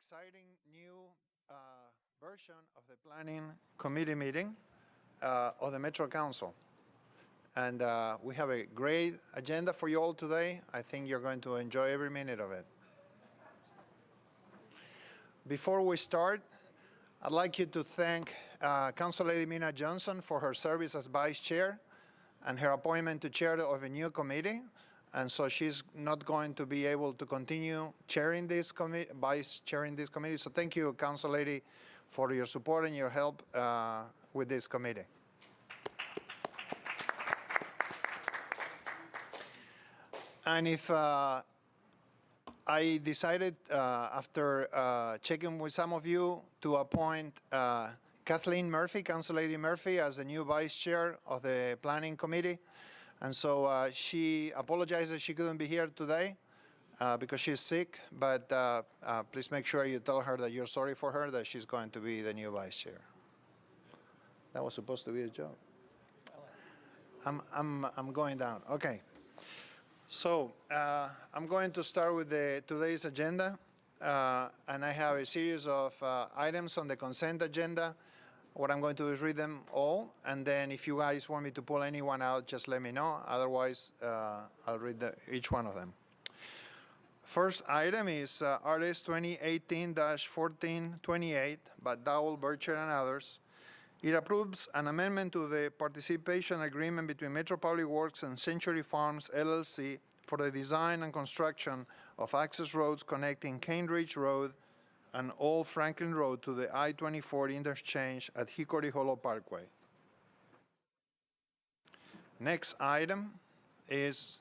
exciting new version of the Planning Committee meeting of the Metro Council. And we have a great agenda for you all today. I think you're going to enjoy every minute of it. Before we start, I'd like you to thank Council Lady Mina Johnson for her service as Vice Chair and her appointment to chair of a new committee. And so she's not going to be able to continue chairing this committee, vice chairing this committee. So thank you, Council Lady, for your support and your help with this committee. And if I decided after checking with some of you to appoint Kathleen Murphy, Council Lady Murphy, as the new Vice Chair of the Planning Committee. And so she apologizes she couldn't be here today because she's sick, but please make sure you tell her that you're sorry for her, that she's going to be the new Vice Chair. That was supposed to be a joke. I'm going down. Okay. So I'm going to start with today's agenda, and I have a series of items on the consent agenda. What I'm going to do is read them all, and then if you guys want me to pull anyone out, just let me know. Otherwise, I'll read each one of them. First item is RS 2018-1428 by Dowell, Bircher, and others. It approves an amendment to the participation agreement between Metro Public Works and Century Farms, LLC for the design and construction of access roads connecting Cane Ridge Road and Old Franklin Road to the I-24 interchange at Hickory Hollow Parkway. Next item is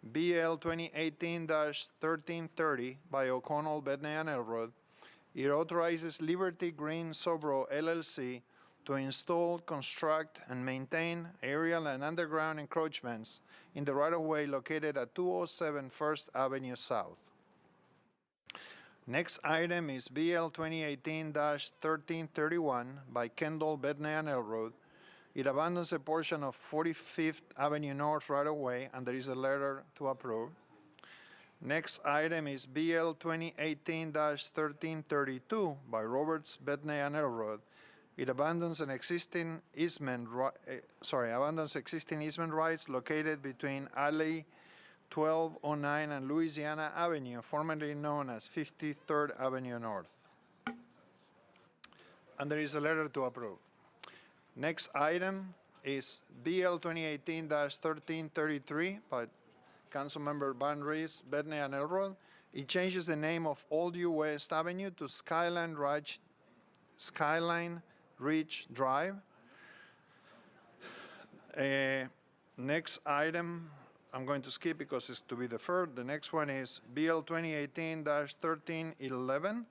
BL 2018-1330 by O'Connell, Bedney, and Elrod. It authorizes Liberty Green Sobro, LLC to install, construct, and maintain aerial and underground encroachments in the right-of-way located at 207 First Avenue South. Next item is BL 2018-1331 by Kendall, Bedney, and Elrod. It abandons a portion of 45th Avenue North right-of-way, and there is a letter to approve. Next item is BL 2018-1332 by Roberts, Bedney, and Elrod. It abandons an existing easement, easement rights located between Alley 1209 and Louisiana Avenue, formerly known as 53rd Avenue North. And there is a letter to approve. Next item is BL 2018-1333 by Councilmember Van Rees, Bedney, and Elrod. It changes the name of Old U West Avenue to Skyline Ridge Drive. Next item, I'm going to skip because it's to be deferred. The next one is BL 2018-1311.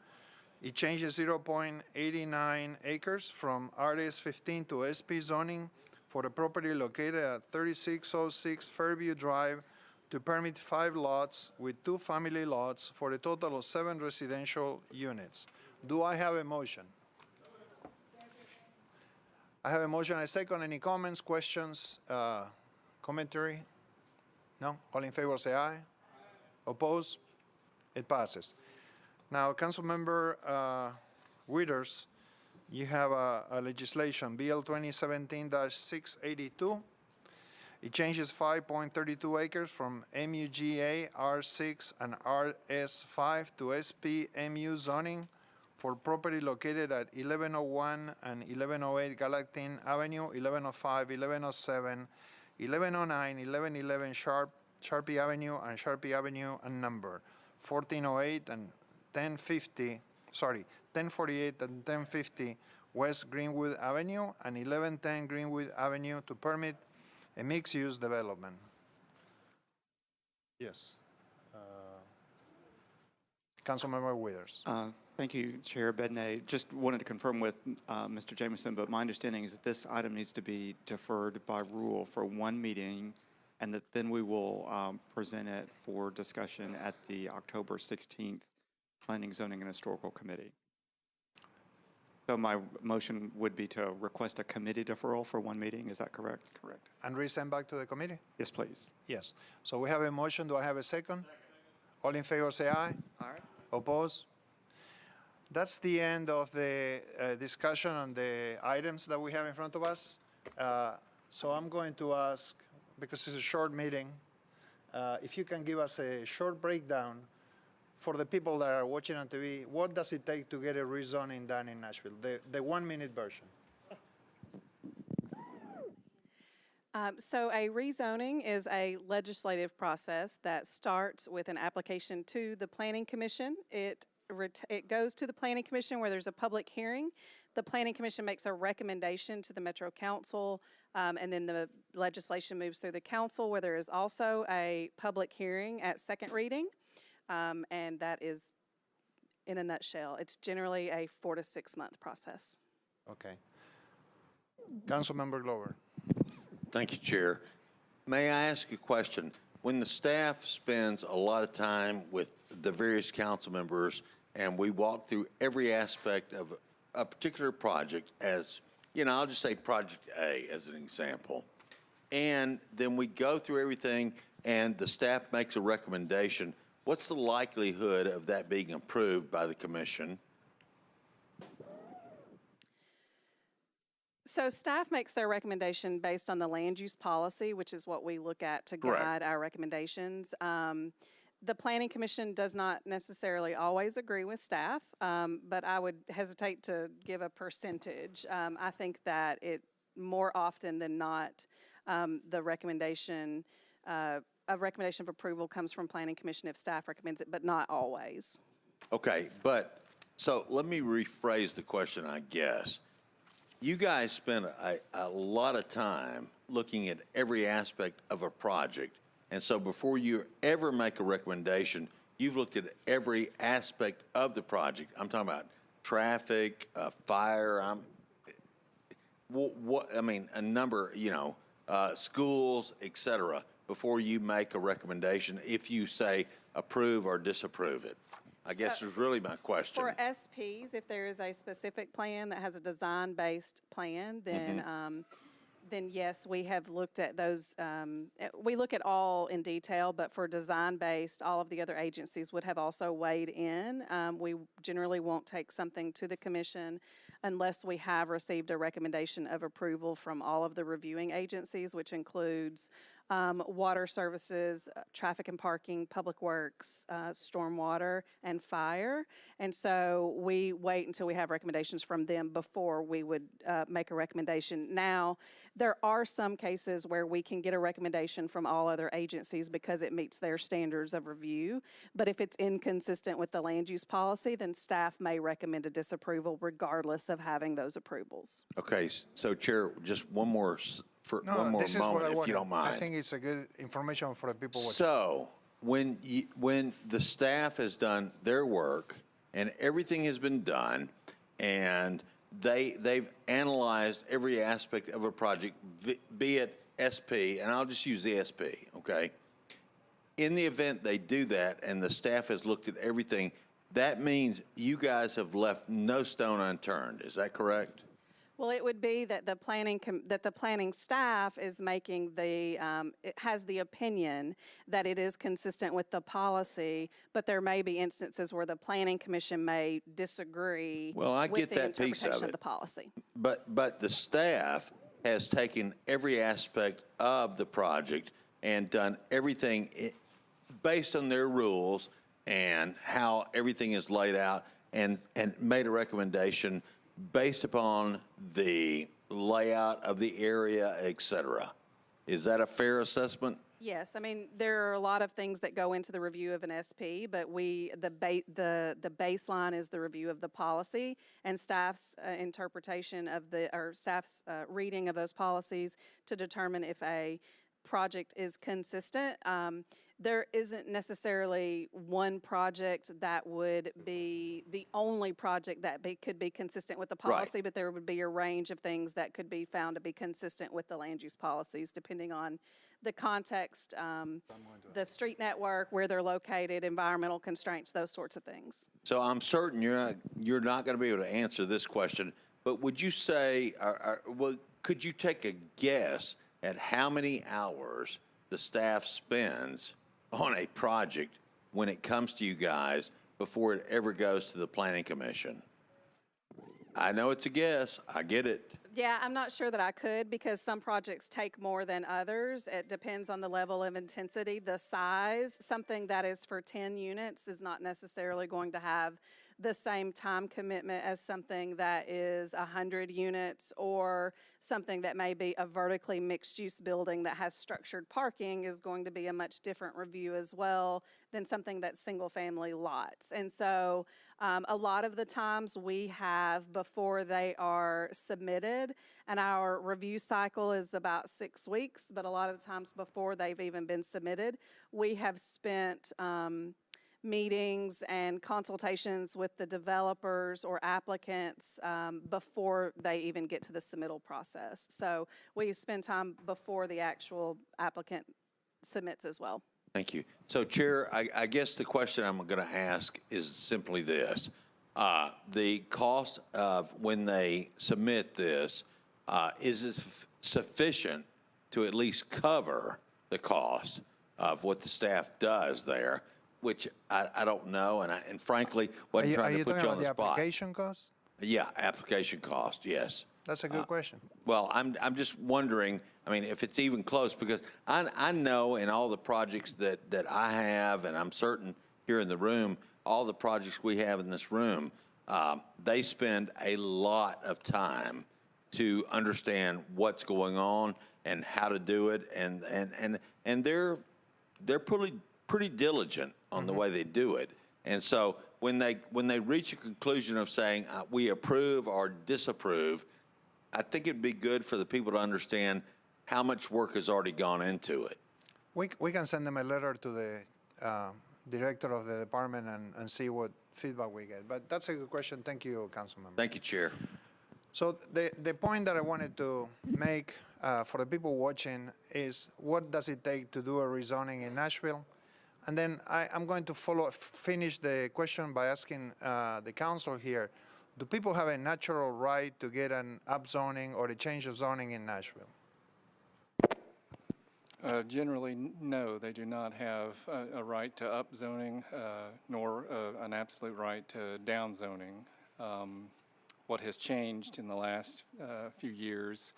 It changes 0.89 acres from RS 15 to SP zoning for the property located at 3606 Fairview Drive to permit 5 lots with 2 family lots for a total of 7 residential units. Do I have a motion? I have a motion. I second. Any comments, questions, commentary? No? All in favor say aye. Oppose? It passes. Now, Councilmember Withers, you have a legislation, BL 2017-682. It changes 5.32 acres from MUGA R6 and RS5 to SPMU zoning for property located at 1101 and 1108 Gallatin Avenue, 1105, 1107, 1109, 1111 Sharpie Avenue, and Sharpie Avenue and number 1408 and 1048 and 1050 West Greenwood Avenue and 1110 Greenwood Avenue to permit a mixed-use development. Yes. Councilmember Withers. Thank you, Chair Bedney. Just wanted to confirm with Mr. Jameson, but my understanding is that this item needs to be deferred by rule for 1 meeting, and that then we will present it for discussion at the October 16th Planning, Zoning, and Historical Committee. So my motion would be to request a committee deferral for 1 meeting. Is that correct? Correct. And resend back to the committee? Yes, please. Yes. So we have a motion. Do I have a second? All in favor say aye. All right. Oppose? That's the end of the discussion on the items that we have in front of us. So I'm going to ask, because it's a short meeting, if you can give us a short breakdown for the people that are watching on TV, what does it take to get a rezoning done in Nashville? The 1-minute version. So a rezoning is a legislative process that starts with an application to the Planning Commission. It goes to the Planning Commission where there's a public hearing. The Planning Commission makes a recommendation to the Metro Council, and then the legislation moves through the council where there is also a public hearing at second reading, and that is, in a nutshell, it's generally a 4 to 6 month process. Okay. Councilmember Glover. Thank you, Chair. May I ask a question? When the staff spends a lot of time with the various council members and we walk through every aspect of a particular project, as, you know, I'll just say Project A as an example, and then we go through everything and the staff makes a recommendation, what's the likelihood of that being approved by the commission? So staff makes their recommendation based on the land use policy, which is what we look at to Correct. guide our recommendations. The Planning Commission does not necessarily always agree with staff, but I would hesitate to give a percentage. I think that it more often than not, the recommendation, a recommendation of approval comes from Planning Commission if staff recommends it, but not always. Okay, but, so let me rephrase the question, I guess. You guys spend a lot of time looking at every aspect of a project. And so before you ever make a recommendation, you've looked at every aspect of the project. I'm talking about traffic, fire, a number, you know, schools, et cetera, before you make a recommendation, if you say approve or disapprove it. I guess is really my question. For SPs, if there is a specific plan that has a design-based plan, then then yes, we have looked at those. We look at all in detail, but for design-based, all of the other agencies would have also weighed in. We generally won't take something to the commission unless we have received a recommendation of approval from all of the reviewing agencies, which includes water services, traffic and parking, public works, stormwater, and fire. And so we wait until we have recommendations from them before we would make a recommendation. Now, there are some cases where we can get a recommendation from all other agencies because it meets their standards of review. But if it's inconsistent with the land use policy, then staff may recommend a disapproval regardless of having those approvals. Okay, so Chair, just one more moment, if you don't mind. I think it's a good information for the people watching. So when the staff has done their work and everything has been done, and they've analyzed every aspect of a project, be it SP, and I'll just use the SP, okay? In the event they do that and the staff has looked at everything, that means you guys have left no stone unturned. Is that correct? Well, it would be that the planning staff is making it has the opinion that it is consistent with the policy, but there may be instances where the planning commission may disagree with the interpretation of the policy. But the staff has taken every aspect of the project and done everything based on their rules and how everything is laid out, and made a recommendation based upon the layout of the area, et cetera. Is that a fair assessment? Yes, I mean, there are a lot of things that go into the review of an SP, but the baseline is the review of the policy, and staff's interpretation of staff's reading of those policies to determine if a project is consistent. There isn't necessarily one project that would be the only project that could be consistent with the policy, but there would be a range of things that could be found to be consistent with the land use policies, depending on the context, the street network, where they're located, environmental constraints, those sorts of things. So I'm certain you're not going to be able to answer this question, but would you say, could you take a guess at how many hours the staff spends on a project when it comes to you guys before it ever goes to the Planning Commission? I know it's a guess. I get it. Yeah, I'm not sure that I could because some projects take more than others. It depends on the level of intensity, the size. Something that is for 10 units is not necessarily going to have the same time commitment as something that is 100 units, or something that may be a vertically mixed-use building that has structured parking is going to be a much different review as well than something that's single-family lots. And so a lot of the times we have, before they are submitted, and our review cycle is about 6 weeks, but a lot of the times before they've even been submitted, we have spent meetings and consultations with the developers or applicants before they even get to the submittal process. So we spend time before the actual applicant submits as well. Thank you. So, Chair, I guess the question I'm going to ask is simply this. The cost of when they submit this, is it sufficient to at least cover the cost of what the staff does there, which I don't know, and frankly, wasn't trying to put you on the spot. Application cost? Yeah, application cost, yes. That's a good question. Well, I'm just wondering, I mean, if it's even close, because I know in all the projects that I have, and I'm certain here in the room, all the projects we have in this room, they spend a lot of time to understand what's going on and how to do it, and they're pretty diligent on the way they do it. And so when they reach a conclusion of saying we approve or disapprove, I think it'd be good for the people to understand how much work has already gone into it. We can send them a letter to the director of the department and see what feedback we get. But that's a good question. Thank you, Councilmember. Thank you, Chair. So the point that I wanted to make for the people watching is, what does it take to do a rezoning in Nashville? And then I'm going to finish the question by asking the council here, do people have a natural right to get an upzoning or a change of zoning in Nashville? Generally, no, they do not have a right to upzoning, nor an absolute right to downzoning. What has changed in the last few years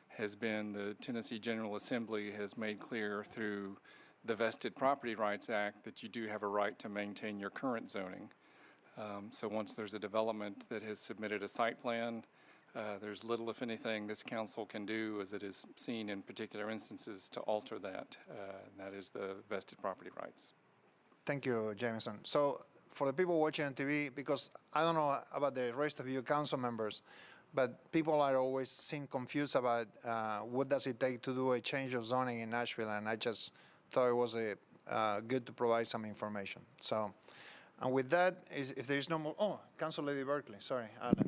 has been the Tennessee General Assembly has made clear through the Vested Property Rights Act that you do have a right to maintain your current zoning. So once there's a development that has submitted a site plan, there's little, if anything, this council can do, as it is seen in particular instances, to alter that. And that is the vested property rights. Thank you, Jameson. So for the people watching on TV, because I don't know about the rest of you council members, but people are always seem confused about what does it take to do a change of zoning in Nashville, and I just thought it was good to provide some information. So, and with that, if there is no more, Council Lady Berkeley, sorry, Alan.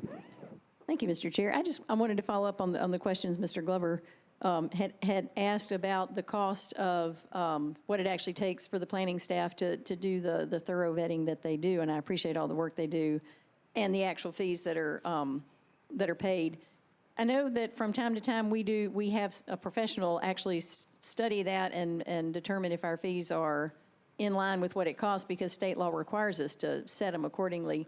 Thank you, Mr. Chair. I wanted to follow up on the questions Mr. Glover had asked about the cost of what it actually takes for the planning staff to do the thorough vetting that they do, and I appreciate all the work they do, and the actual fees that are paid. I know that from time to time we have a professional actually study that and determine if our fees are in line with what it costs, because state law requires us to set them accordingly.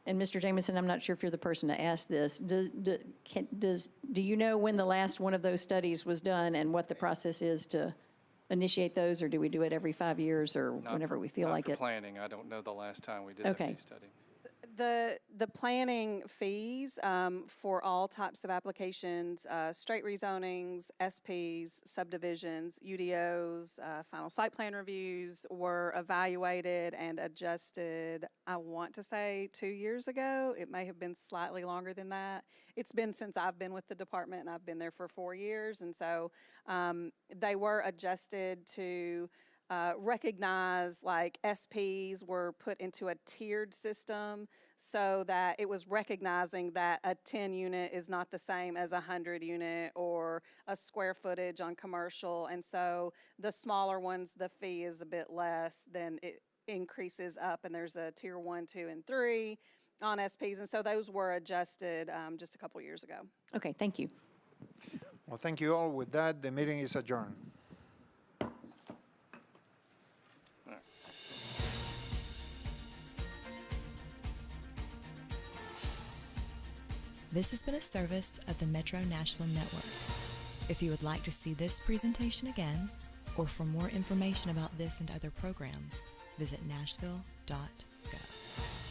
And Mr. Jameson, I'm not sure if you're the person to ask this. Do you know when the last one of those studies was done and what the process is to initiate those, or do we do it every 5 years or whenever we feel like it? Not for planning. I don't know the last time we did the fee study. The planning fees for all types of applications, straight rezonings, SPs, subdivisions, UDOs, final site plan reviews were evaluated and adjusted, I want to say 2 years ago. It may have been slightly longer than that. It's been since I've been with the department, and I've been there for 4 years. And so they were adjusted to recognize, like, SPs were put into a tiered system so that it was recognizing that a 10 unit is not the same as a 100 unit or a square footage on commercial. And so the smaller ones, the fee is a bit less, then it increases up, and there's a tier 1, 2, and 3 on SPs. And so those were adjusted just a couple years ago. Okay, thank you. Well, thank you all. With that, the meeting is adjourned. This has been a service of the Metro Nashville Network. If you would like to see this presentation again, or for more information about this and other programs, visit nashville.gov.